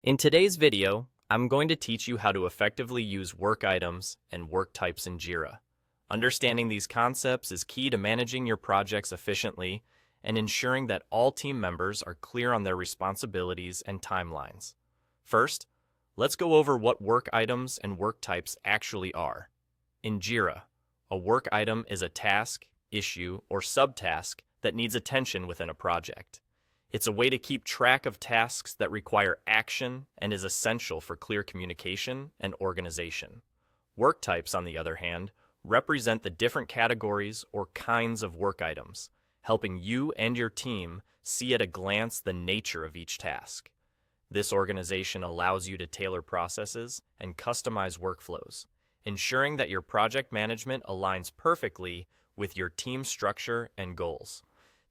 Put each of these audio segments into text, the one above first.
In today's video, I'm going to teach you how to effectively use work items and work types in Jira. Understanding these concepts is key to managing your projects efficiently and ensuring that all team members are clear on their responsibilities and timelines. First, let's go over what work items and work types actually are. In Jira, a work item is a task, issue, or subtask that needs attention within a project. It's a way to keep track of tasks that require action and is essential for clear communication and organization. Work types, on the other hand, represent the different categories or kinds of work items, helping you and your team see at a glance the nature of each task. This organization allows you to tailor processes and customize workflows, ensuring that your project management aligns perfectly with your team structure and goals.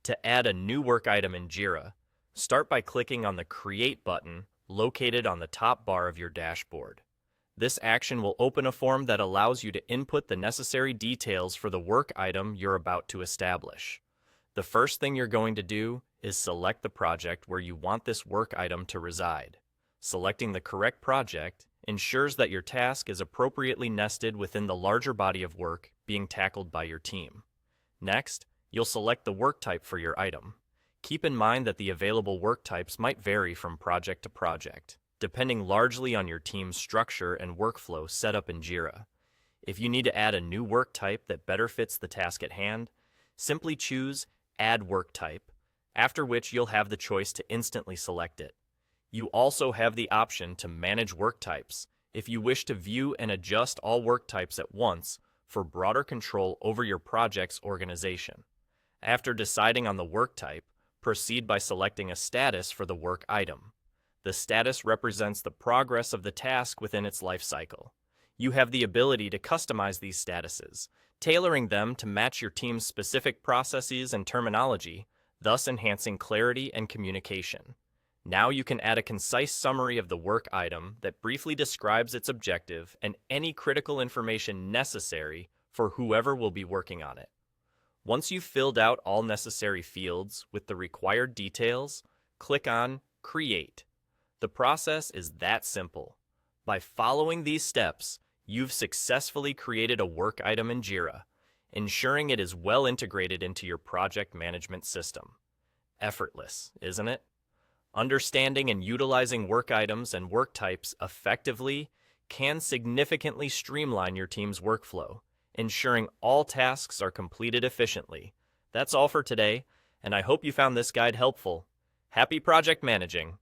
To add a new work item in Jira, start by clicking on the Create button located on the top bar of your dashboard. This action will open a form that allows you to input the necessary details for the work item you're about to establish. The first thing you're going to do is select the project where you want this work item to reside. Selecting the correct project ensures that your task is appropriately nested within the larger body of work being tackled by your team. Next, you'll select the work type for your item. Keep in mind that the available work types might vary from project to project, depending largely on your team's structure and workflow set up in Jira. If you need to add a new work type that better fits the task at hand, simply choose Add Work Type, after which you'll have the choice to instantly select it. You also have the option to manage work types if you wish to view and adjust all work types at once for broader control over your project's organization. After deciding on the work type, proceed by selecting a status for the work item. The status represents the progress of the task within its life cycle. You have the ability to customize these statuses, tailoring them to match your team's specific processes and terminology, thus enhancing clarity and communication. Now you can add a concise summary of the work item that briefly describes its objective and any critical information necessary for whoever will be working on it. Once you've filled out all necessary fields with the required details, click on Create. The process is that simple. By following these steps, you've successfully created a work item in Jira, ensuring it is well integrated into your project management system. Effortless, isn't it? Understanding and utilizing work items and work types effectively can significantly streamline your team's workflow, ensuring all tasks are completed efficiently. That's all for today, and I hope you found this guide helpful. Happy project managing!